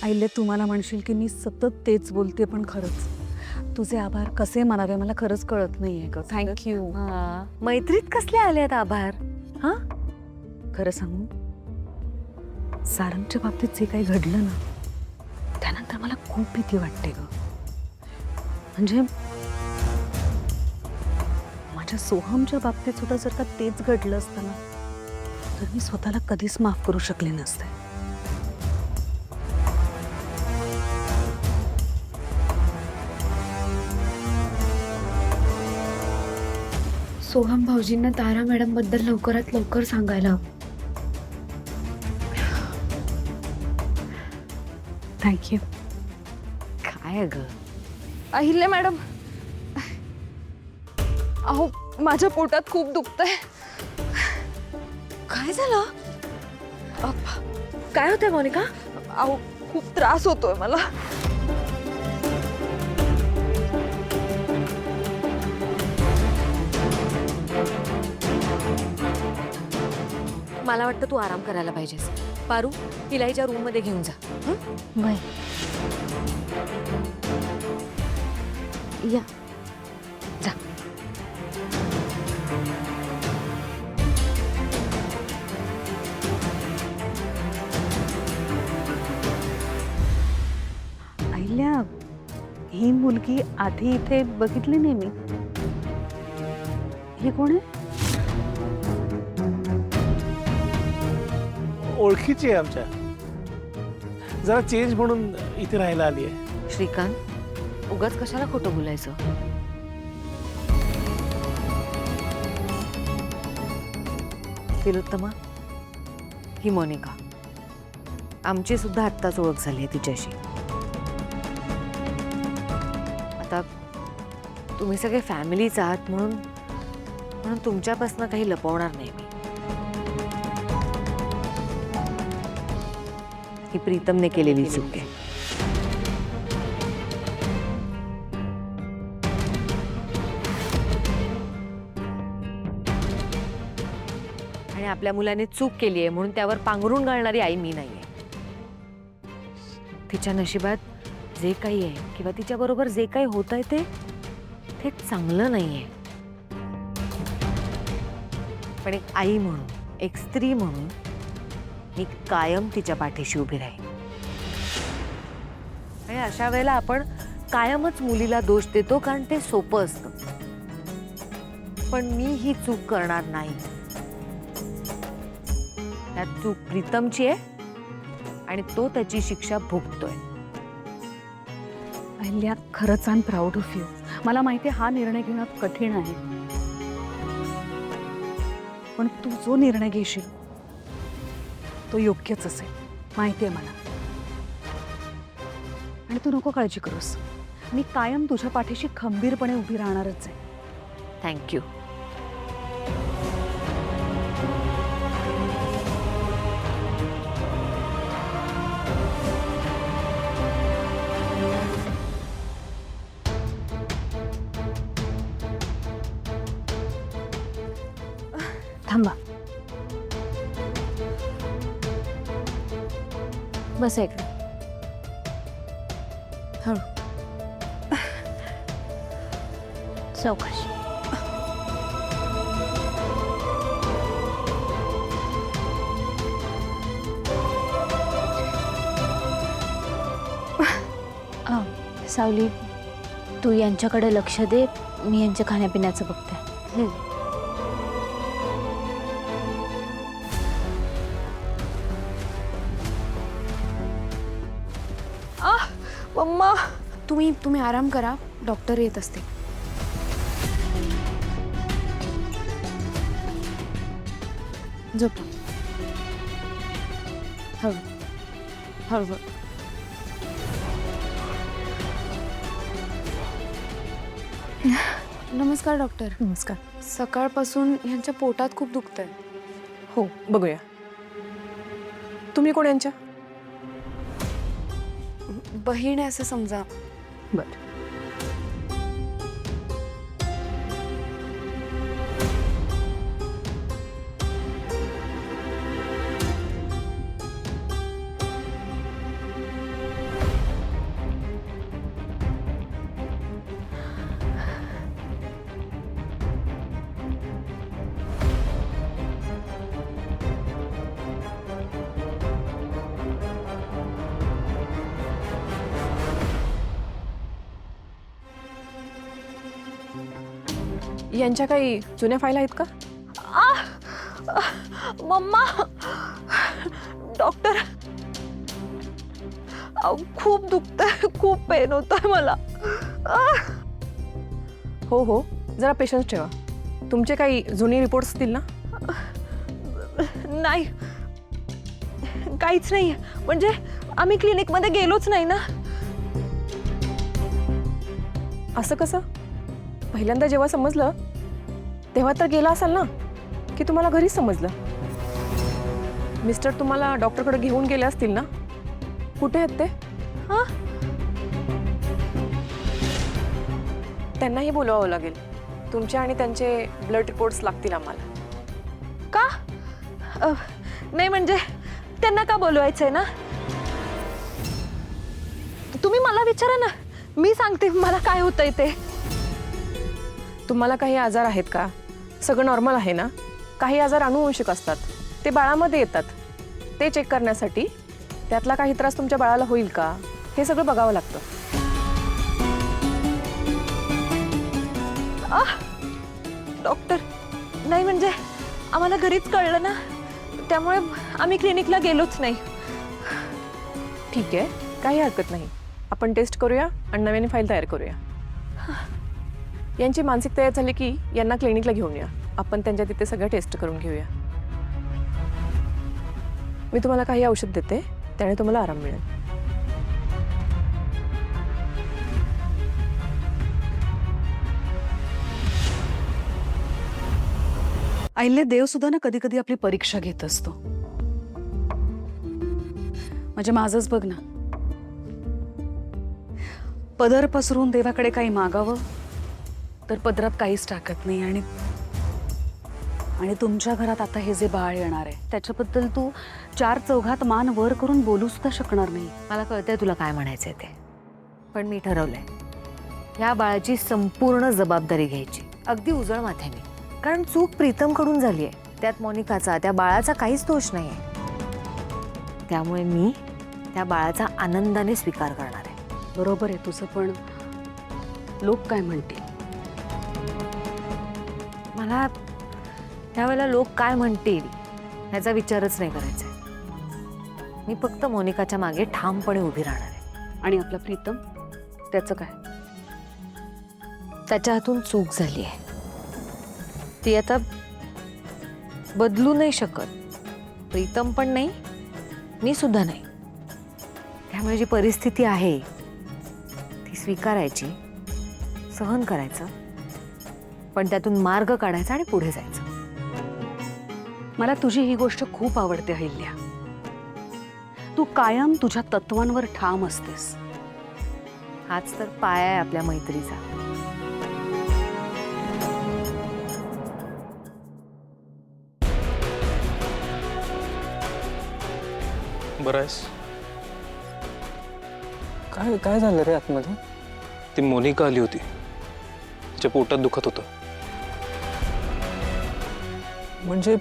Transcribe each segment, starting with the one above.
आईले तुम्हाला म्हणशील की मी सतत तेच बोलते, पण खरंच तुझे आभार कसे मानावे मला खरंच कळत नाहीये ग. थँक्यू. मैत्रीत कसले आलेत आभार? हा, खरं सांगू, सारंगच्या बाबतीत जे काही घडलं ना, त्यानंतर मला खूप भीती वाटते ग. म्हणजे माझ्या सोहमच्या बाबतीत सुद्धा जर का तेच घडलं असतं ना, तर मी स्वतःला कधीच माफ करू शकले नसते. सोहम भाऊजींना तारा मॅडम बद्दल लवकरात लवकर सांगायला हवं. थँक्यू. काय ग? अहिल्या मॅडम, अहो माझ्या पोटात खूप दुखतंय. काय झालं? काय होतंय मोनिका? अहो खूप त्रास होतोय मला. मला वाटतं तू आराम करायला पाहिजेस. पारू, हिला हिच्या रूम मध्ये घेऊन जा. बाय. या. जा. अहिल्या, ही मुलगी आधी इथे बघितली नाही मी. ही कोण आहे? ओळखीची आहे आमच्या. जरा चेंज म्हणून इथे राहायला आली आहे. श्रीकांत, उगाच कशाला खोटं बोलायचं? तिलोत्तमा, ही मोनिका. आमची सुद्धा आत्ताच ओळख झाली आहे तिच्याशी. आता तुम्ही सगळे फॅमिलीच आहात म्हणून म्हणून तुमच्यापासून काही लपवणार नाही मी. ही प्रीतमने केलेली चूक आहे. आणि आपल्या मुलाने चूक केली आहे म्हणून त्यावर पांघरून घालणारी आई मी नाहीये. तिच्या नशिबात जे काही आहे किंवा तिच्या बरोबर जे काही होत आहे ते चांगलं नाहीये. पण एक आई म्हणून, एक स्त्री म्हणून मी कायम तिच्या पाठीशी उभी राहीन. आणि अशा वेळेला आपण कायमच मुलीला दोष देतो कारण ते सोपं असतं. पण मी ही चूक करणार नाही. त्यात चूक प्रीतमची आहे आणि तो त्याची शिक्षा भोगतोय. अहिल्या, खरंच I am proud of you. मला माहिती आहे हा निर्णय घेणं कठीण आहे, पण तू जो निर्णय घेशील तो योग्यच असेल माहिती आहे मला. आणि तू नको काळजी करूस, मी कायम तुझ्या पाठीशी खंबीरपणे उभी राहणारच आहे. थँक्यू. थांबा. बस इकडे. हळू. चौकशी. सावली, तू यांच्याकडे लक्ष दे, मी यांच्या खाण्यापिण्याचं बघते. मम्मा, तुम्ही आराम करा, डॉक्टर येत असते. झोपा. हळू हळू. नमस्कार डॉक्टर. नमस्कार. सकाळपासून यांच्या पोटात खूप दुखतंय. हो बघूया. तुम्ही कोण यांच्या? बहीण आहे असं समजा. बरं. यांच्या काही जुन्या फाईल आहेत का? मम्मा डॉक्टर खूप दुखतंय, खूप पेन होतोय मला. हो हो, जरा पेशन्स ठेवा. तुमचे काही जुने रिपोर्ट्स असतील ना? नाही, काहीच नाही. म्हणजे आम्ही क्लिनिकमध्ये गेलोच नाही ना. असं कसं? पहिल्यांदा जेव्हा समजलं तेव्हा तर गेला असाल ना, की तुम्हाला घरीच समजलं? मिस्टर तुम्हाला डॉक्टरकडे घेऊन गेले असतील ना? कुठे आहेत ते? हा, त्यांनाही बोलवावं लागेल. तुमचे आणि त्यांचे ब्लड रिपोर्ट्स लागतील आम्हाला. का? नाही म्हणजे त्यांना का बोलवायचंय ना? तुम्ही मला विचारा ना, मी सांगते मला काय होतंय ते. तुम्हाला काही आजार आहेत का? सगळं नॉर्मल आहे ना? काही आजार अनुवंशिक असतात, ते बाळामध्ये येतात. ते चेक करण्यासाठी त्यातला काही त्रास तुमच्या बाळाला होईल का हे सगळं बघावं लागतं. डॉक्टर, नाही म्हणजे आम्हाला घरीच कळलं ना, त्यामुळे आम्ही क्लिनिकला गेलोच नाही. ठीक आहे, काही हरकत नाही. आपण टेस्ट करूया आणि नव्याने फाईल तयार करूया. यांची मानसिक तयार झाली की यांना क्लिनिकला घेऊन या. आपण त्यांच्या तिथे सगळ्या टेस्ट करून घेऊया. मी तुम्हाला काही औषध देते, त्याने तुम्हाला आराम मिळेल. आईले देव सुद्धा ना कधी कधी आपली परीक्षा घेत असतो. म्हणजे माझंच बघ ना, पदर पसरून देवाकडे काही मागावं तर पदरात काहीच टाकत नाही. आणि तुमच्या घरात आता हे जे बाळ येणार आहे त्याच्याबद्दल तू चार चौघात मान वर करून बोलू सुद्धा शकणार नाही. मला कळतंय तुला काय म्हणायचंय ते, पण मी ठरवलंय ह्या बाळाची संपूर्ण जबाबदारी घ्यायची, अगदी उजळ माथ्याने. कारण चूक प्रीतमकडून झाली आहे, त्यात मोनिकाचा, त्या बाळाचा काहीच दोष नाही आहे. त्यामुळे मी त्या बाळाचा आनंदाने स्वीकार करणार आहे. बरोबर आहे तुझं, पण लोक काय म्हणतील? मला त्यावेळेला लोक काय म्हणतील ह्याचा विचारच नाही करायचा. मी फक्त मोनिकाच्या मागे ठामपणे उभी राहणार आहे. आणि आपला प्रीतम, त्याचं काय? त्याच्या हातून चूक झाली आहे, ती आता बदलू नाही शकत. प्रीतम पण नाही, मी सुद्धा नाही. त्यामुळे जी परिस्थिती आहे ती स्वीकारायची, सहन करायचं, पण त्यातून मार्ग काढायचा आणि पुढे जायचं. मला तुझी ही गोष्ट खूप आवडते अहिल्या. तू कायम तुझ्या तत्वांवर ठाम असतेस. हाच तर पाया आहे आपल्या मैत्रीचा. बरं आहेस? काय काय झालं रे आतमध्ये? ती मोनिका आली होती, तिच्या पोटात दुखत होतं. म्हणजे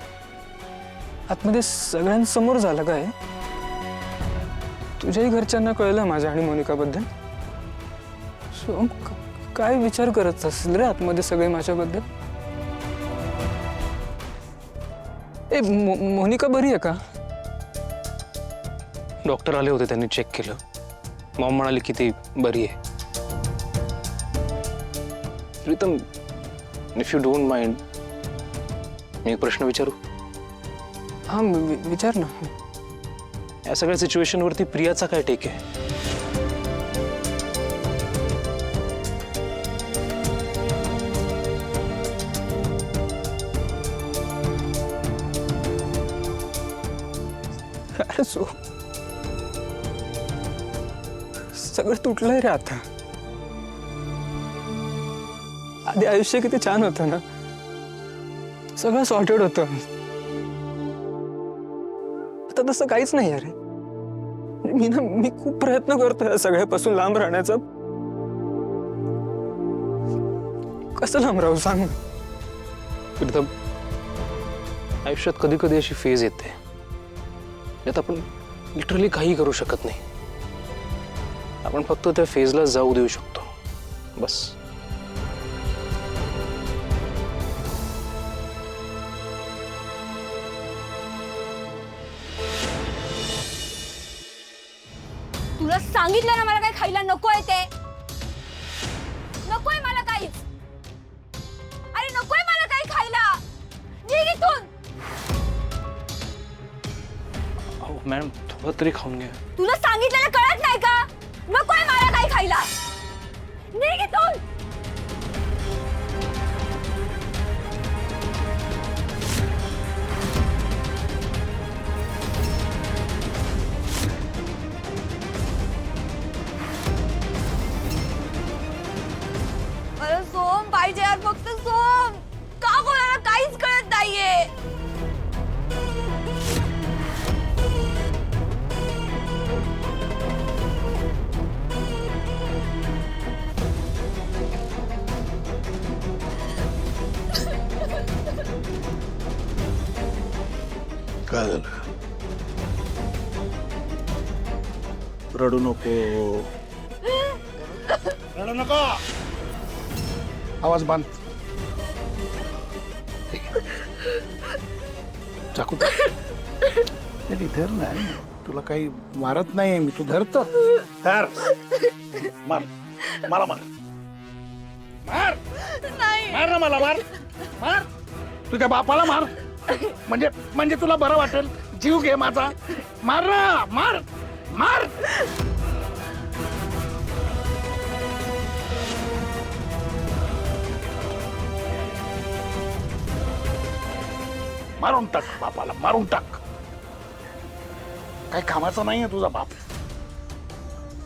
आतमध्ये सगळ्यांसमोर झालं काय? तुझ्याही घरच्यांना कळलं माझ्या आणि मोनिकाबद्दल? सोम, काय विचार करत असेल रे आतमध्ये सगळे माझ्याबद्दल? ए मोनिका बरी आहे का? डॉक्टर आले होते, त्यांनी चेक केलं. मॉम म्हणाली की ती बरी आहे. Pritam, if you don't mind, मी एक प्रश्न विचारू? हा विचार ना. या सगळ्या सिच्युएशनवरती प्रियाचा काय टेक आहे? अरे सगळं तुटलंय रे आता. आधी आयुष्य किती छान होतं ना, सगळं सॉर्टेड होतं. आता तसं काहीच नाही अरे. मी खूप प्रयत्न करतोय या सगळ्यापासून लांब राहण्याचा. कसं लांब राहू सांग? प्रीतम, आयुष्यात कधी कधी अशी फेज येते यात आपण लिटरली काही करू शकत नाही. आपण फक्त त्या फेजला जाऊ देऊ शकतो, बस. तुला सांगितलं ना मला काही खायला नकोय ते. नकोय मला काहीच. अरे नकोय मला काही खायला. निघ इथून. अहो मॅडम थोडं तरी खाऊन घ्या. तुला सांगितलेलं कळत नाही का? नकोय मला काही खायला. निघ इथून. मला सोम पाहिजे यार, फक्त सोम. का कोणाला काहीच कळत नाहीये. काय झालं? रडू नको, रडू नको. आवाज बांध. चाकू नाही धर नाही, तुला काही मारत नाही मी, तू धरतो धर. मार मला मार मार मार ना मला मार मार. तुझ्या बापाला मार म्हणजे तुला बरं वाटेल. जीव घे माझा. मार ना मार मार. मारून टाक बापाला, मारून टाक. काही कामाचा नाहीये तुझा बाप.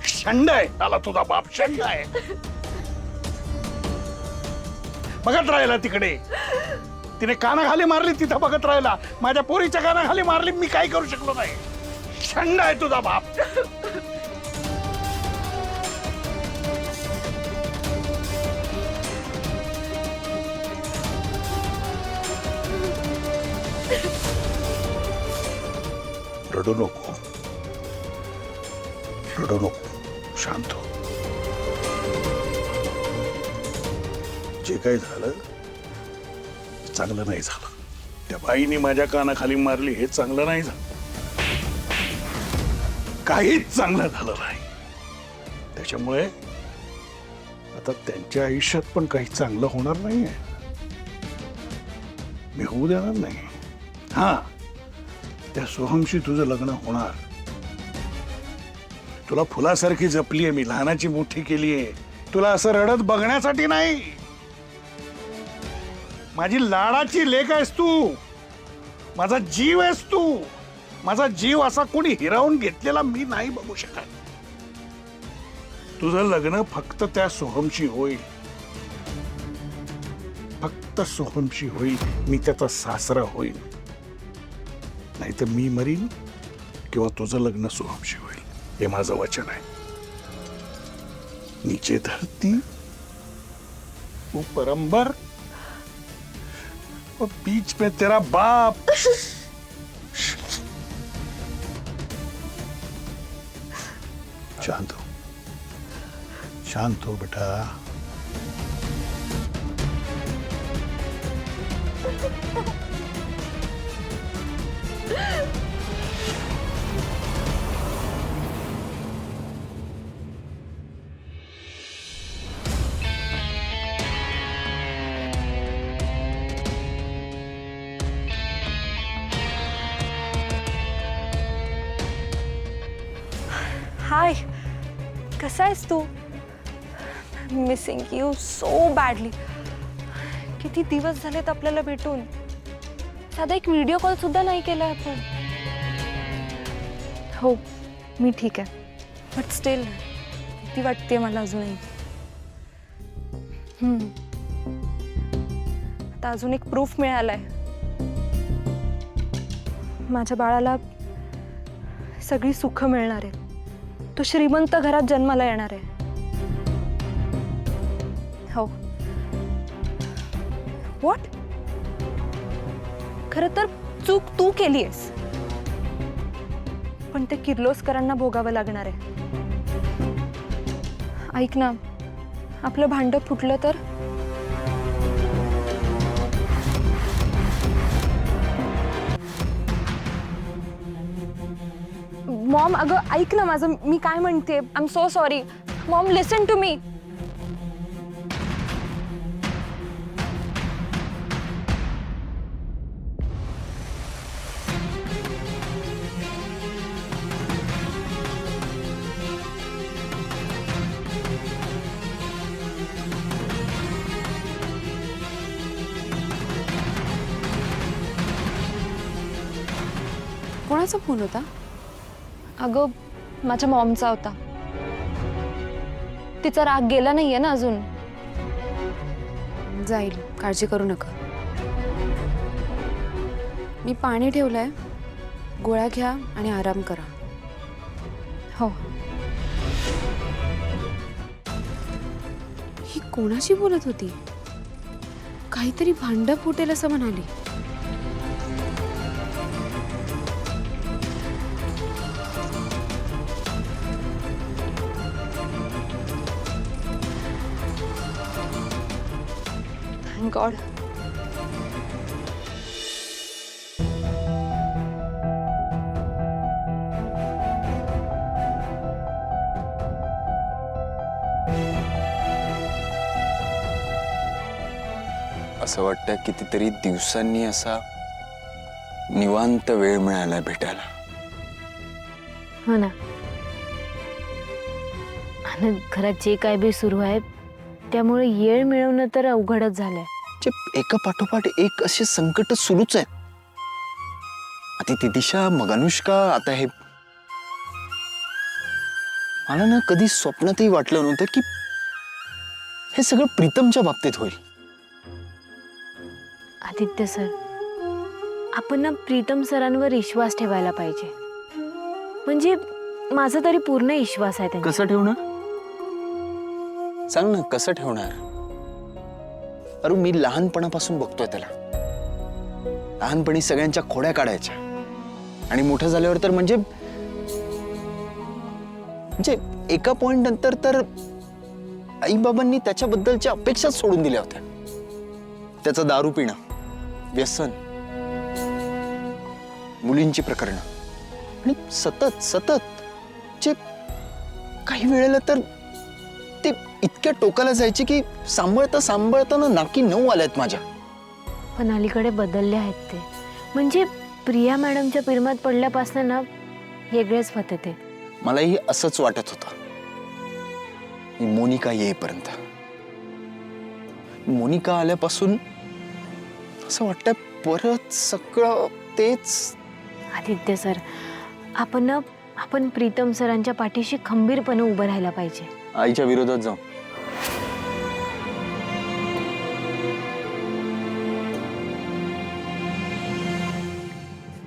शंड आहे आला तुझा बाप, शंड आहे. बघत राहिला तिकडे. तिने कानाखाली मारली, तिथं बघत राहिला. माझ्या पोरीच्या कानाखाली मारली, मी काही करू शकलो नाही. शंड आहे तुझा बाप. रडू नको, रडू नको, शांत हो. जे काही झालं चांगलं नाही झालं. त्या बाईने माझ्या कानाखाली मारली, हे चांगलं नाही झालं. काहीच चांगलं झालं नाही. त्याच्यामुळे आता त्यांच्या आयुष्यात पण काही चांगलं होणार नाहीये. मी होऊ देणार नाही. हा, त्या सोहमशी तुझं लग्न होणार. तुला फुलासारखी जपलीये मी, लहानाची मोठी केलीये. तुला असं रडत बघण्यासाठी नाही. माझी लाडाची लेक आहेस तू. माझा जीव आहेस तू. माझा जीव असा कोणी हिरावून घेतलेला मी नाही बघू शकत. तुझं लग्न फक्त त्या सोहमशी होईल, फक्त सोहमशी होईल. मी त्याचा सासरा होईल. नाही तर मी मरीन किंवा तुझं लग्न सोहमशी होईल. हे माझं वचन आहे. नीचे धरती ऊपर अंबर और बीच में तेरा बाप. शांत हो, शांत हो बेटा. हाय, कसा आहेस तू? Missing you so badly. किती दिवस झालेत आपल्याला भेटून. साधा एक व्हिडिओ कॉल सुद्धा नाही केलाय आपण. हो मी ठीक आहे, बट स्टिल भीती वाटते मला अजूनही. आता अजून एक प्रूफ मिळालाय. माझ्या बाळाला सगळी सुख मिळणार आहे. तो श्रीमंत घरात जन्माला येणार आहे. हो. व्हॉट? खरं तर चूक तू केलीयस, पण ते किर्लोस्करांना भोगावं लागणार आहे. ऐक ना, आपलं भांडं फुटलं तर? मॉम अगं ऐक ना माझं, मी काय म्हणते, I am so sorry mom, listen to me. कोणाचा फोन होता? अगं माझ्या मॉमचा होता. तिचा राग गेला नाहीये ना अजून. जाईल, काळजी करू नका. मी पाणी ठेवलंय, गोळ्या घ्या आणि आराम करा. हो. ही कोणाशी बोलत होती? काहीतरी भांडं फुटेल असं म्हणाली. Thank God. असं वाटतं कितीतरी दिवसांनी असा निवांत वेळ मिळाला भेटायला. हो ना. आणि घरात जे काय बी सुरू आहे त्यामुळे येळ मिळवणं तर अवघडच झालंय. जे एका पाठोपाठ एक असे संकट सुरूच आहेत. आता ती दिशा, मग अनुष्का, आता हे. मला ना कधी स्वप्नातही वाटलं नव्हतं की हे सगळं प्रीतमच्या बाबतीत होईल. आदित्य सर, आपण ना प्रीतम सरांवर विश्वास ठेवायला पाहिजे. म्हणजे माझा तरी पूर्ण विश्वास आहे त्यांच्यावर. कसं ठेवणार? सांग ना, कसं ठेवणार? अरे मी लहानपणापासून बघतोय त्याला. लहानपणी सगळ्यांच्या खोड्या काढायच्या आणि मोठं झाल्यावर तर म्हणजे एका पॉइंट नंतर तर आई बाबांनी त्याच्याबद्दलच्या अपेक्षाच सोडून दिल्या होत्या. त्याचं दारू पिणं, व्यसन, मुलींची प्रकरणं आणि सतत सतत जे काही वेळेला तर ते इतक्या टोकाला जायचे की सांभाळता सांभाळताना नाकी 9 आल्यात माझ्या. पण अलीकडे बदलले आहेत ते. म्हणजे प्रिया मॅडमच्या पिरमात पडल्यापासून ना वेगळेच होते ते. मलाही असंच वाटत होतं ही मोनिका येईपर्यंत. मोनिका आल्यापासून असं वाटतं परत सगळं तेच. आदित्य सर, आपण प्रीतम सरांच्या पाठीशी खंबीरपणे उभं राहायला पाहिजे. आईच्या विरोधात जाऊन.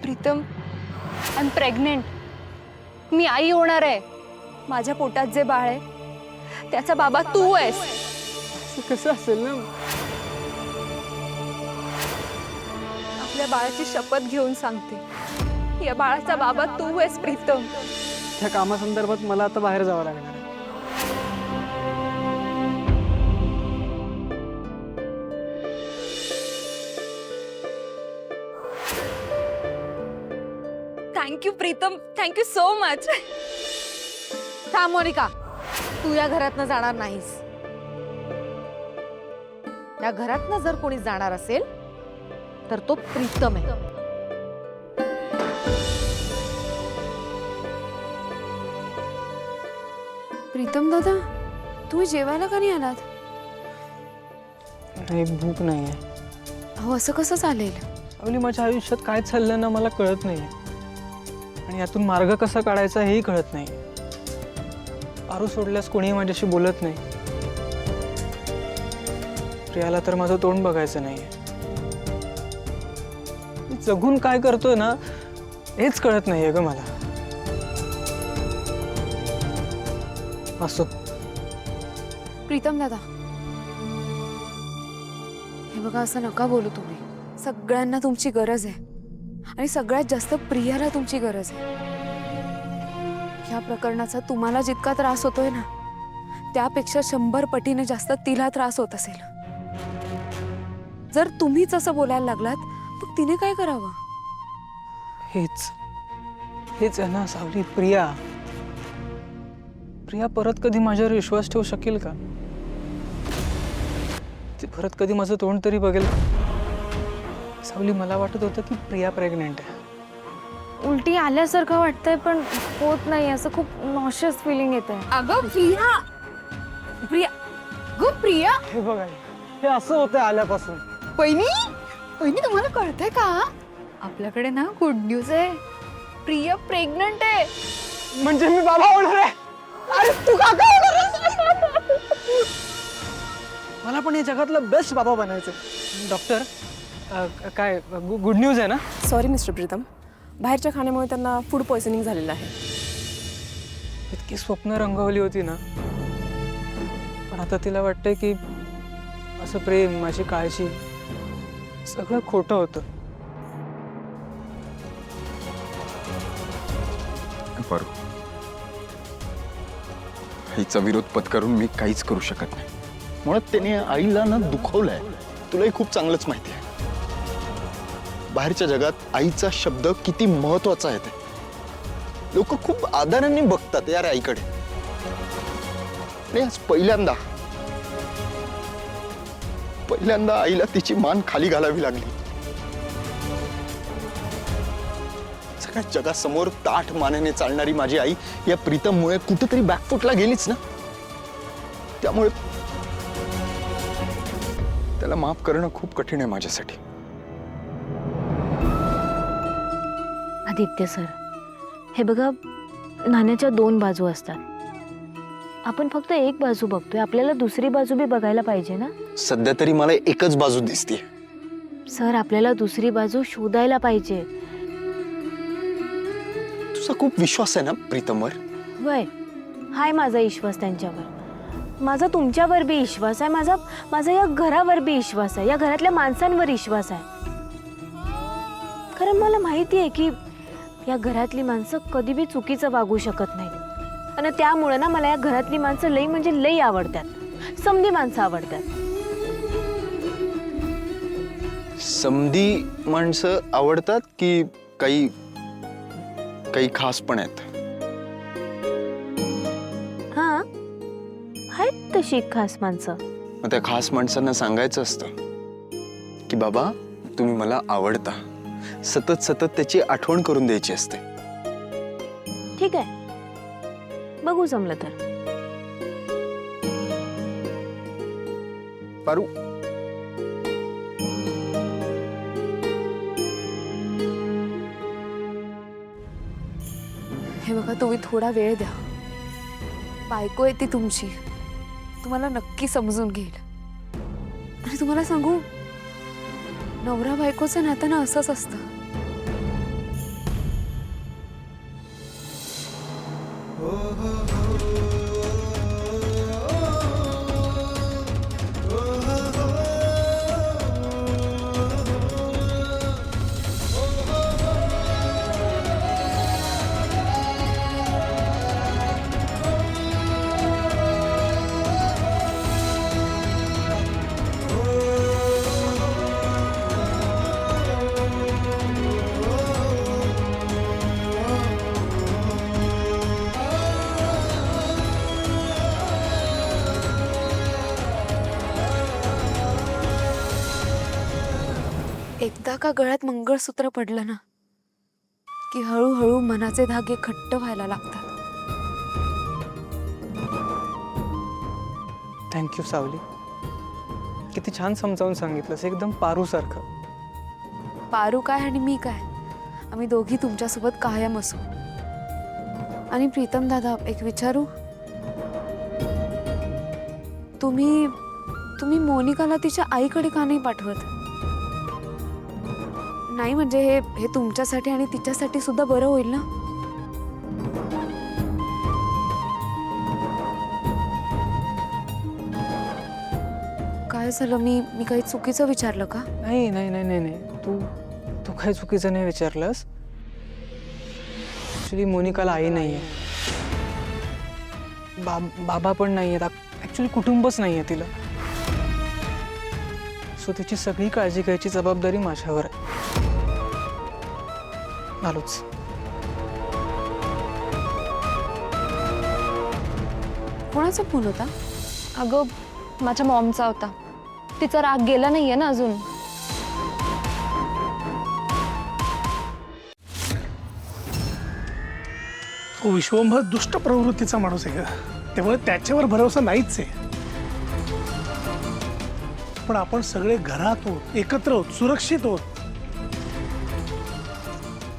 Pritam, I am pregnant. मी आई होणार आहे. माझ्या पोटात जे बाळ आहे त्याचा बाबा तू आहेस. कसं असेल ना? आपल्या बाळाची शपथ घेऊन सांगते, या बाळाचा बाबा तू आहेस प्रीतम. त्या कामासंदर्भात मला आता बाहेर जावं लागणार आहे. Thank you Pritam, thank you so much. थांब मोनिका, तू या घरातनं जाणार नाहीस. या घरातनं जर कोणी जाणार असेल तर तो प्रीतम आहे. प्रीतम दादा, तुम्ही जेवायला का नाही आलात? नाही, भूक नाही आहे. अहो असं कसं चालेल? अवली, माझ्या आयुष्यात काय चाललंय ना मला कळत नाही. आणि यातून मार्ग कसा काढायचा हेही कळत नाही. पारू सोडल्यास कोणीही माझ्याशी बोलत नाही. प्रियाला तर माझं तोंड बघायचं नाहीये. मी जगून काय करतोय ना हेच कळत नाहीये ग मला. असो. प्रीतम दादा, हे बघा, असं नका बोलू तुम्ही. सगळ्यांना तुमची गरज आहे आणि सगळ्यात जास्त प्रियाला तुमची गरज आहे. या प्रकरणाचा तुम्हाला जितका त्रास होतोय ना त्यापेक्षा 100 पटीने जास्त तिला त्रास होत असेल. जर तुम्हीच असं बोलायला लागलात मग तिने काय करावं? हेच हेच आहे ना सावली, प्रिया. प्रिया परत कधी माझ्यावर विश्वास ठेवू शकेल का? ती परत कधी माझं तोंड तरी बघेल का? सावली, मला वाटत होतं की प्रिया प्रेग्नेंट आहे. उलटी आल्यासारखं वाटतंय पण होत नाही, असं खूप नॉशियस फिलिंग येत आहे. अगं प्रिया, प्रिया, गो प्रिया. हे बघा, हे असं होतं आल्यापासून. वहिनी, वहिनी तुम्हाला कळतंय का? आपल्याकडे ना गुड न्यूज आहे. प्रिया प्रेग्नंट आहे. म्हणजे मी बाबा होणार आहे. अरे तू काका होणार आहेस? मला पण या जगातला बेस्ट बाबा बनायचं. डॉक्टर, काय गुड न्यूज आहे ना? सॉरी मिस्टर प्रीतम, बाहेरच्या खाण्यामुळे त्यांना फूड पॉयझनिंग झालेलं आहे. इतकी स्वप्न रंगवली होती ना, पण आता तिला वाटतंय की असं प्रेम, माझी काळजी सगळं खोटं होतं. पारू, आईचा विरोध पत्करून मी काहीच करू शकत नाही. मुळात त्याने आईला ना दुखवलंय, तुलाही खूप चांगलंच माहिती आहे. बाहेरच्या जगात आईचा शब्द किती महत्वाचा आहे ते लोक खूप आदराने बघतात यार आईकडे. आणि आज पहिल्यांदा आईला तिची मान खाली घालावी लागली. सगळ्या जगासमोर ताठ मानेने चालणारी माझी आई या प्रीतममुळे कुठेतरी बॅकफुटला गेलीच ना. त्यामुळे त्याला माफ करणं खूप कठीण आहे माझ्यासाठी. आदित्य सर, हे बघा, नाण्याच्या दोन बाजू असतात. आपण फक्त एक बाजू बघतोय, आपल्याला दुसरी बाजू बी बघायला पाहिजे ना. सध्या तरी मला एकच बाजू दिसते. सर, आपल्याला दुसरी बाजू शोधायला पाहिजे. तुझा खूप विश्वास आहे ना प्रीतमवर? वय हाय माझा विश्वास त्यांच्यावर, माझा तुमच्यावर बी विश्वास आहे, माझा या घरावर बी विश्वास आहे, या घरातल्या माणसांवर विश्वास आहे. कारण मला माहिती आहे की या घरातली माणसं कधी बी चुकीचं वागू शकत नाही. आणि त्यामुळे ना मला या घरातली माणसं लई म्हणजे लई आवडतात. समधी माणसं आवडतात. समधी माणसं आवडतात की काही खास पण आहेत? हा, आहेत तशी खास माणसं. मग त्या खास माणसांना सांगायचं असतं की बाबा तुम्ही मला आवडता, सतत त्याची आठवण करून द्यायची असते. ठीक आहे, बघू जमलं तर. पारू, हे बघा, तुम्ही थोडा वेळ द्या. बायको आहे ती तुमची, तुम्हाला नक्की समजून घेईल. आणि तुम्हाला सांगू, नवरा बायकोचं नातं ना असंच असतं. एकदा का गळ्यात मंगळसूत्र पडलं ना की हळूहळू मनाचे धागे घट्ट व्हायला लागतात. थँक्यू सावली, किती छान समजावून सांगितलंस, एकदम पारू सारखं. पारू काय आणि मी काय, आम्ही दोघी तुमच्यासोबत कायम असू. आणि प्रीतम दादा, एक विचारू, तुम्ही मोनिकाला तिच्या आईकडे का नाही पाठवत? नाही म्हणजे हे तुमच्यासाठी आणि तिच्यासाठी सुद्धा बरं होईल ना. काय झालं, मी काही चुकीचं विचारलं का? नाही नाही नाही नाही नाही, तू काही चुकीचं नाही विचारलंस. ऍक्च्युली मोनिकाला आई नाहीये, बाबा पण नाहीये, ऍक्च्युली कुटुंबच नाहीये तिला. सो तिची सगळी काळजी घ्यायची जबाबदारी माझ्यावर आहे. आलोच. कोणाचा फोन होता? अगं माझ्या मॉमचा होता. तिचा राग गेला नाहीये ना अजून. तो विश्वंभर दुष्ट प्रवृत्तीचा माणूस आहे का, त्यामुळे त्याच्यावर भरोसा नाहीच आहे. पण आपण सगळे घरात आहोत, एकत्र आहोत, सुरक्षित आहोत.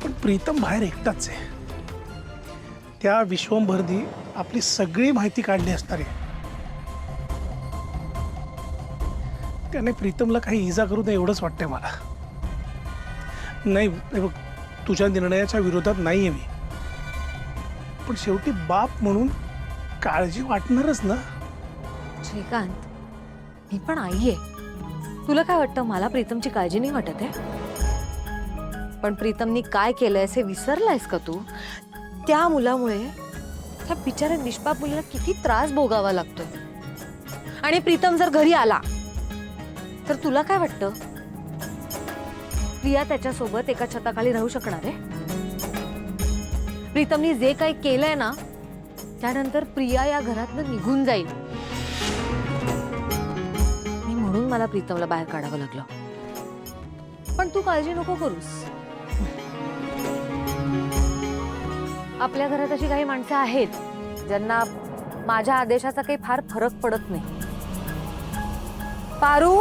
पण प्रीतम बाहेर एकटाच आहे. त्या विश्वंभरनी आपली सगळी माहिती काढली असणार आहे. त्याने प्रीतमला काही इजा करू नये एवढंच वाटतंय मला. नाही हे बघ, तुझ्या निर्णयाच्या विरोधात नाहीये मी, पण शेवटी बाप म्हणून काळजी वाटणारच ना. श्रीकांत, मी पण आई आहे. तुला काय वाटतं मला प्रीतमची काळजी नाही वाटत आहे? पण प्रीतमनी काय केलंय हे विसरलायस का तू? त्या मुलामुळे त्या बिचाऱ्या निष्पाप मुलीला किती त्रास भोगावा लागतोय. आणि प्रीतम जर घरी आला तर तुला काय वाटतं प्रिया त्याच्यासोबत एका छताखाली राहू शकणार आहे? प्रीतमनी जे काही केलंय ना त्यानंतर प्रिया या घरातनं निघून जाईल. मी म्हणून मला प्रीतमला बाहेर काढावं लागलं. पण तू काळजी नको करूस. आपल्या घरात अशी काही माणसं आहेत ज्यांना माझ्या आदेशाचा काही फार फरक पडत नाही. पारू,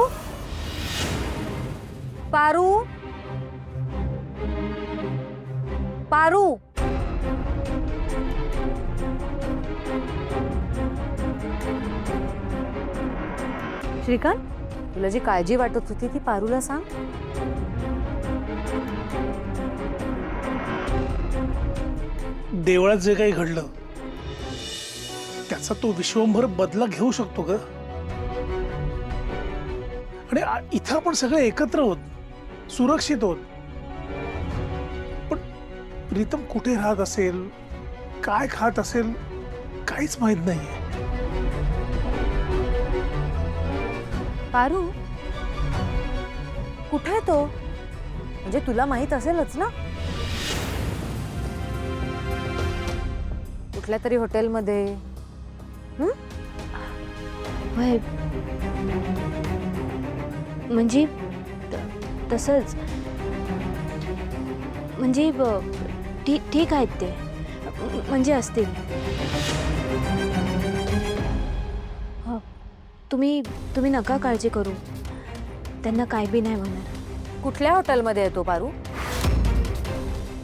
पारू, पारू. श्रीकांत, तुला जी काळजी वाटत होती ती पारूला सांग. देवळात जे काही घडलं त्याचा तो विश्वंभर बदला घेऊ शकतो ग. आणि इथं आपण सगळे एकत्र आहोत, सुरक्षित आहोत. पण प्रीतम कुठे राहत असेल, काय खात असेल, काहीच माहित नाहीये. पारू, कुठे आहे तो? म्हणजे तुला माहित असेलच ना? कुठल्या तरी हॉटेलमध्ये. होय, म्हणजे तसंच म्हणजे ठीक आहेत ते, म्हणजे असतील. तुम्ही नका काळजी करू, त्यांना काय बी नाही होणार. कुठल्या हॉटेलमध्ये येतो पारू?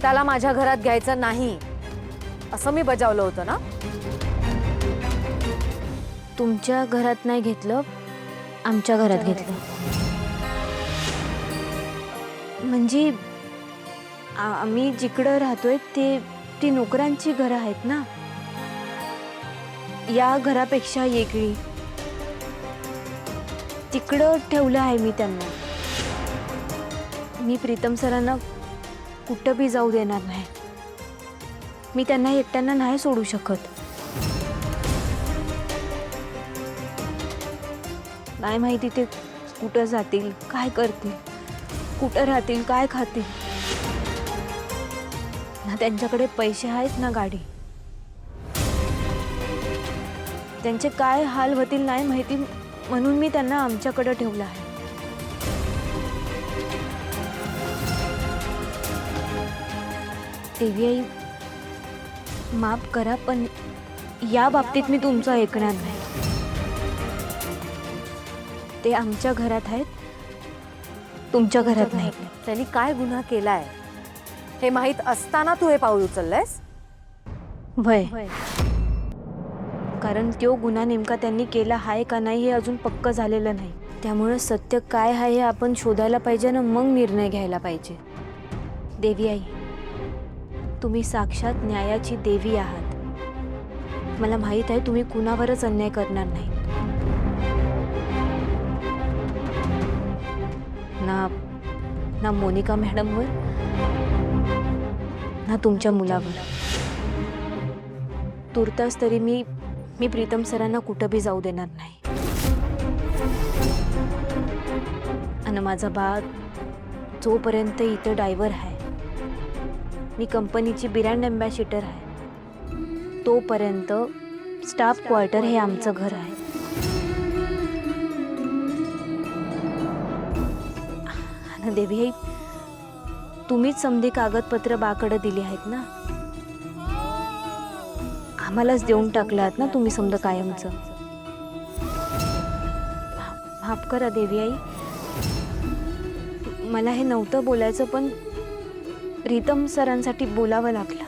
त्याला माझ्या घरात घ्यायचं नाही असं मी बजावलं होतं ना. तुमच्या घरात नाही घेतलं, आमच्या घरात घेतलं. म्हणजे आम्ही जिकडं राहतोय ती नोकरांची घरं आहेत ना. या घरापेक्षा वेगळी. तिकडं ठेवलं आहे मी त्यांना. मी प्रीतम सरांना कुठं बी जाऊ देणार नाही. मी त्यांना एकट्यांना नाही सोडू शकत. नाही माहिती ते कुठं जातील, काय करतील, कुठं राहतील, काय खातील. ना त्यांच्याकडे पैसे आहेत ना गाडी. त्यांचे काय हाल होतील नाही माहिती, म्हणून मी त्यांना आमच्याकडे ठेवलं आहे. देवी आई, माफ करा, पण या बाबतीत मी तुमचं ऐकणार नाही. ते आमच्या घरात आहेत, तुमच्या घरात नाही. त्यांनी काय गुन्हा केलाय हे माहित असताना तू हे पाऊल उचललंयस? वय, कारण तो गुन्हा नेमका त्यांनी केला आहे का नाही हे अजून पक्क झालेलं नाही. त्यामुळे सत्य काय आहे हे आपण शोधायला पाहिजे ना, मग निर्णय घ्यायला पाहिजे. देवी आई, तुम्ही साक्षात न्यायाची देवी आहात. मला माहित आहे तुम्ही कुणावरच अन्याय करणार नाही. ना मोनिका मॅडमवर, ना तुमच्या मुलावर. तुर्तास तरी मी प्रीतम सरांना कुठं बी जाऊ देणार नाही. आणि माझा बाळ जोपर्यंत इथं ड्रायव्हर आहे, मी कंपनीची ब्रँड अँबॅसिडर आहे, तोपर्यंत स्टाफ क्वार्टर हे आमचं घर आहे. आणि देवी आई, तुम्हीच समधी कागदपत्र बाकडे दिली आहेत ना. आम्हालाच देऊन टाकलं आहात ना तुम्ही समजा कायमचं. माफ करा देवी आई, मला हे नव्हतं बोलायचं पण प्रीतम सरांसाठी बोलावं लागलं.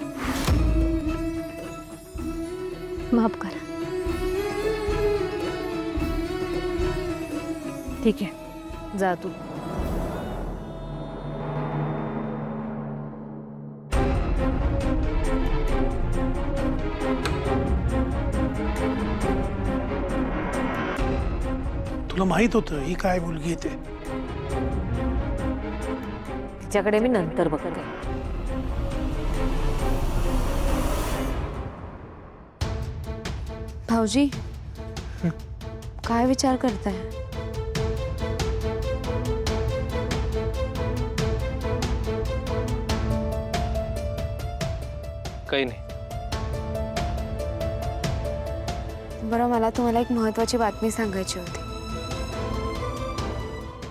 माफ करा. ठीक आहे, जा तू. तुला माहित होतं ही काय मुलगी येते? तिच्याकडे मी नंतर बघते. भाऊजी, काय विचार करताय? काही नाही. बरं, मला तुम्हाला एक महत्त्वाची बातमी सांगायची होती.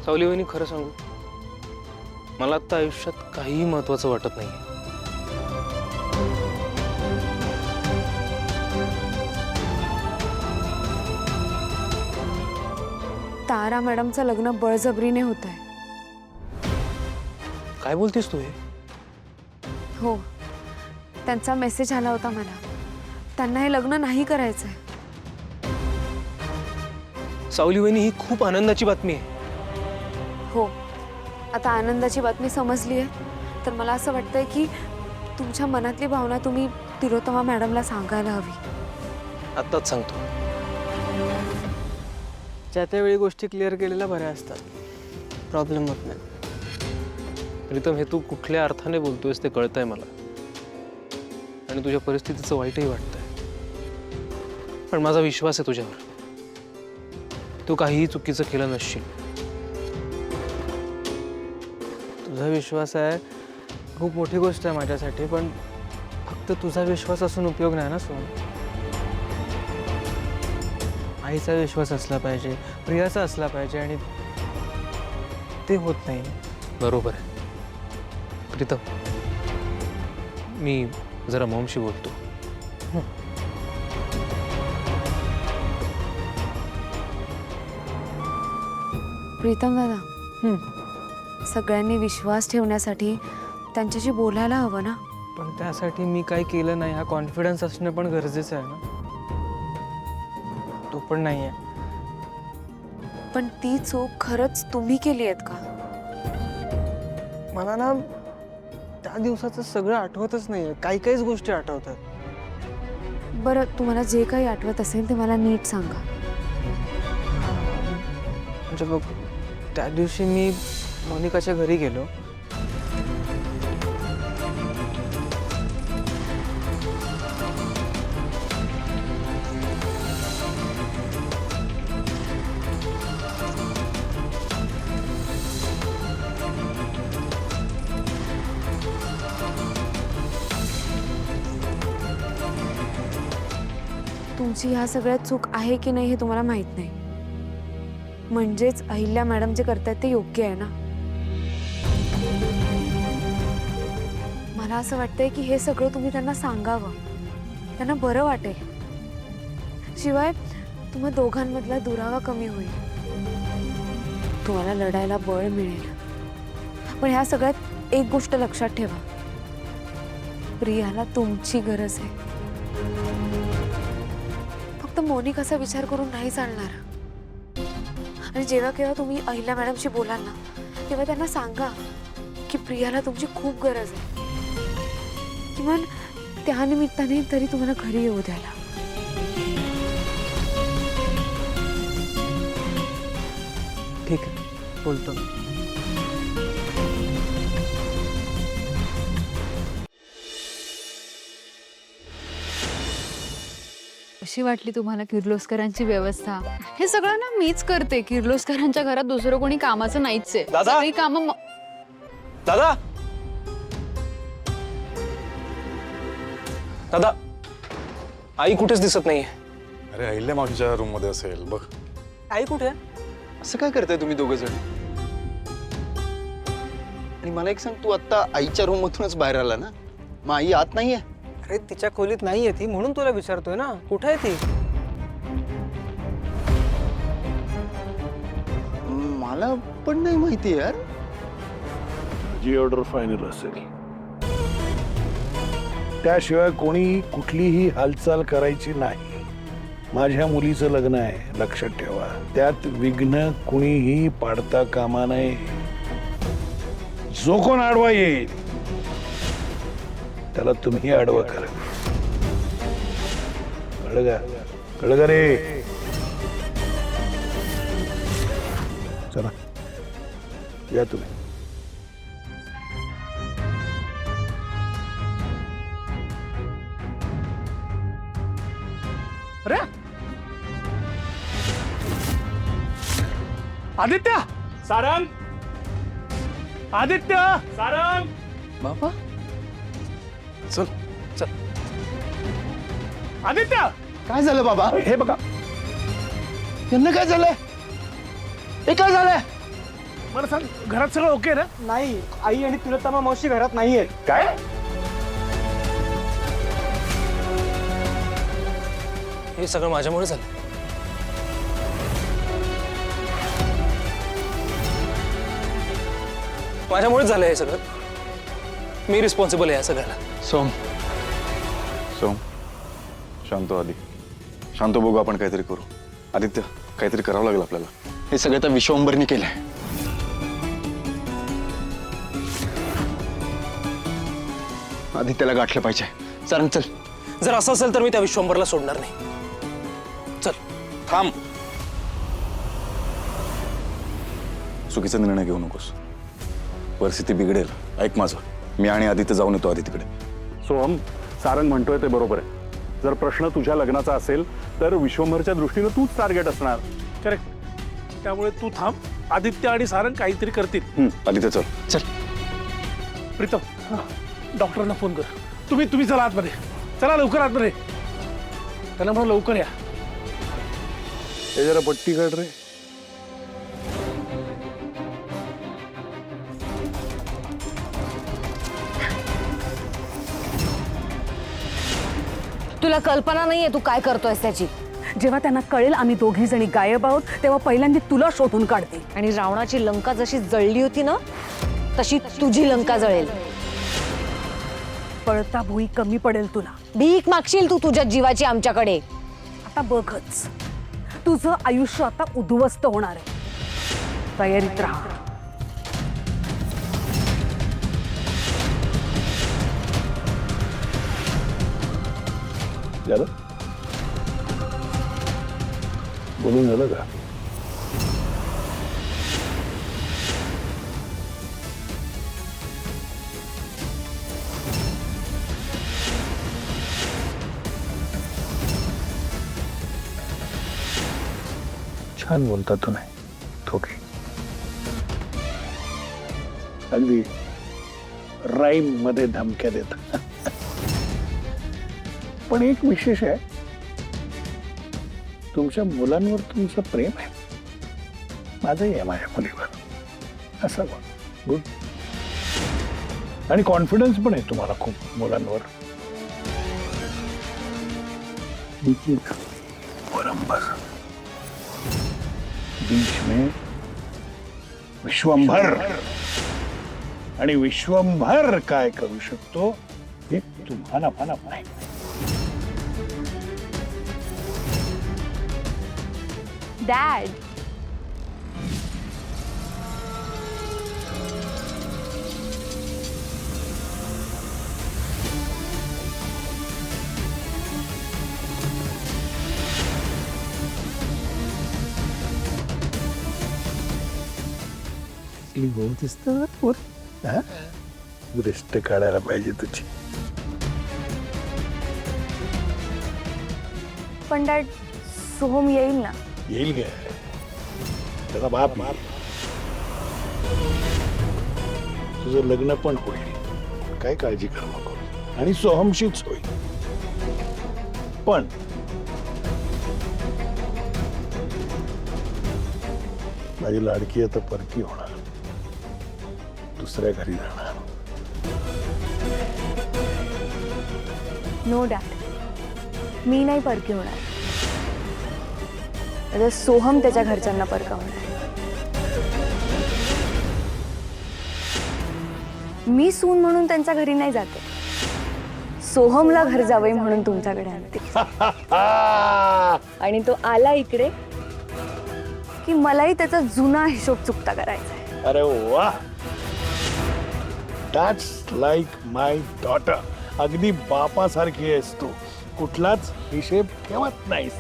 सावली वहिनी, खरं सांगू, मला आता आयुष्यात काहीही महत्वाचं वाटत नाही. तारा मॅडमचं लग्न बळजबरीने होत आहे. काय बोलतेस तू हे? हो, त्यांचा मेसेज आला होता मला. त्यांना हे लग्न नाही करायचंय. सावली वहिनी, ही खूप आनंदाची बातमी आहे. हो, आता आनंदाची बातमी समजली आहे, तर मला असं वाटतंय की तुमच्या मनातली भावना तुम्ही तिलोत्तमा मॅडमला सांगायला हवी. आत्ताच सांगतो. ज्या त्यावेळी गोष्टी क्लिअर केलेल्या बऱ्या असतात, प्रॉब्लेम होत नाही. प्रीतम, हे तू कुठल्या अर्थाने बोलतोयस ते कळतंय मला, आणि तुझ्या परिस्थितीचं वाईटही वाटतंय. पण माझा विश्वास आहे तुझ्यावर. तू काहीही चुकीचं केलं नसशील. तुझा विश्वास आहे खूप मोठी गोष्ट आहे माझ्यासाठी, पण फक्त तुझा विश्वास असून उपयोग नाही ना सोन. आईचा विश्वास असला पाहिजे, प्रियाचा असला पाहिजे, आणि ते होत नाही. बरोबर आहे प्रीतम. मी जरा मॉमशी बोलतो. प्रीतम दादा, सगळ्यांनी विश्वास ठेवण्यासाठी त्यांच्याशी बोलायला हवं ना. पण त्यासाठी मी काय केलं नाही हा कॉन्फिडन्स असणं पण गरजेचं आहे ना. तो पण नाही आहे. पण ती चूक खरंच तुम्ही केली आहेत का? मला ना त्या दिवसाचं सगळं आठवतच नाहीये. काहीच गोष्टी आठवतात. बरं, तुम्हाला जे काही आठवत असेल ते मला नीट सांगा. म्हणजे बघ, त्या दिवशी मी मोनिकाच्या घरी गेलो. तुमची ह्या सगळ्यात चूक आहे की नाही हे तुम्हाला माहित नाही. म्हणजेच अहिल्या मॅडम जे करतायत ते योग्य आहे ना. मला असं वाटतंय की हे सगळं तुम्ही त्यांना सांगावं, त्यांना बरं वाटेल. शिवाय तुम्हा दोघांमधला दुरावा कमी होईल, तुम्हाला लढायला बळ मिळेल. पण ह्या सगळ्यात एक गोष्ट लक्षात ठेवा, प्रियाला तुमची गरज आहे. फक्त मोनिकाचा विचार करून नाही चालणार. आणि जेव्हा केव्हा तुम्ही अहिल्या मॅडमशी बोलाल ना, तेव्हा त्यांना सांगा की प्रियाला तुमची खूप गरज आहे. किमान त्या निमित्ताने तरी तुम्हाला घरी येऊ द्यायला. ठीक आहे, बोलतो. कशी वाटली तुम्हाला किर्लोस्करांची व्यवस्था? हे सगळं ना मीच करते. किर्लोस्करांच्या घरात दुसरं कोणी कामाचं नाहीच आहे. दादा! सगळी कामं दादा, दादा, आई कुठेच दिसत नाहीये. अरे अहिल्या मावशीच्या रूम मध्ये असेल बघ. आई कुठे आहे? असं काय करताय तुम्ही दोघं जण? आणि मला एक सांग, तू आता आईच्या रूम मधूनच बाहेर आला ना? मग आई आत नाहीये? अरे तिच्या खोलीत नाहीये ती, म्हणून तुला विचारतोय ना, कुठे आहे ती? मला पण नाही माहिती यार. जी ऑर्डर फायनल असेल त्याशिवाय कोणी कुठलीही हालचाल करायची नाही. माझ्या मुलीचं लग्न आहे, लक्षात ठेवा. त्यात विघ्न कुणीही पाडता कामा नये. जो कोण आडवा येईल त्याला तुम्ही आडवं करा. कळलं का रे? चला या तुम्ही. अरे आदित्य, सारंग, आदित्य, सारंग. बाबा चल चल. आदित्य, काय झालं बाबा? हे बघा. यांना काय झालंय? हे काय झालंय? मला सांग, घरात सगळं ओके ना? नाही, आई आणि तिलोत्तमा मावशी घरात नाहीयेत. काय? हे सगळं माझ्यामुळे झालं. माझ्यामुळेच झालं हे सगळं. मी रिस्पॉन्सिबल आहे या सगळ्याला. सोम सोम शांत आधी शांत. बघू आपण काहीतरी करू. आदित्य, काहीतरी करावं लागेल आपल्याला. हे सगळं त्या विश्वंभरनी केलंय. आदित्यला गाठलं पाहिजे. सारंग चल. जर असं असेल तर मी त्या विश्वंभरला सोडणार नाही. चल. थांब. चुकीचा निर्णय घेऊ नकोस. परिस्थिती बिघडेल. ऐक माझं, मी आणि आदित्य जाऊन येतो आधी तिकडे. सोहम, सारंग म्हणतोय ते बरोबर आहे. जर प्रश्न तुझ्या लग्नाचा असेल तर विश्वंभरच्या दृष्टीनं तूच टार्गेट असणार. करेक्ट. त्यामुळे तू थांब. आदित्य आणि सारंग काहीतरी करतील. आदित्य चल. चल. प्रीतम, डॉक्टरांना फोन कर. तुम्ही चला आतमध्ये. चला लवकर आतमध्ये. त्यांना म्हणून लवकर या. हे जरा पट्टी काढ रे. तुला कल्पना नाहीये तू काय करतोयस त्याची. जेव्हा त्यांना कळेल आम्ही दोघी जणी गायब आहोत तेव्हा पहिल्यांदा तुला शोधून काढते. आणि रावणाची लंका जशी जळली होती ना, तशी तुझी लंका जळेल. पळता भुई कमी पडेल तुला. भीक मागशील तू तुझ्या जीवाची आमच्याकडे. आता बघच, तुझं आयुष्य आता उद्ध्वस्त होणार आहे. तयारीत राहा. झालं? बोलून झालं का? छान बोलता तू. नाही थोके अगदी राईम मध्ये धमक्या देता. पण एक विशेष आहे, तुमच्या मुलांवर तुमचं प्रेम आहे. माझंही आहे माझ्या मुलीवर. असं गुड. आणि कॉन्फिडन्स पण आहे तुम्हाला खूप मुलांवर. वरंबर बीच में विश्वंभर. आणि विश्वंभर काय करू शकतो हे तुम्हाला मला माहिती. डॅड, दृष्ट काढायला पाहिजे तुझी. पण डॅड सोहम येईल ना? येईल गे. त्याचा बाप येईल. तुझं लग्न पण होईल. काय काळजी करू नको. आणि सोहमशीच होईल. पण माझी लाडकी आता परकी होणार, दुसऱ्या घरी जाणार. नो डॅड, मी नाही परकी होणार. आता सोहम त्याच्या घरच्यांना परकावणार. मी सून म्हणून त्यांच्या घरी नाही जाते, सोहमला घर जावई म्हणून तुमच्याकडे आणते. आणि तो आला इकडे की मलाही त्याचा जुना हिशोब चुकता करायचा आहे. अरे वा, दॅट्स लाईक माय डॉटर. अगदी बापासारखी आहेस तू, कुठलाच हिशेब ठेवत नाहीस.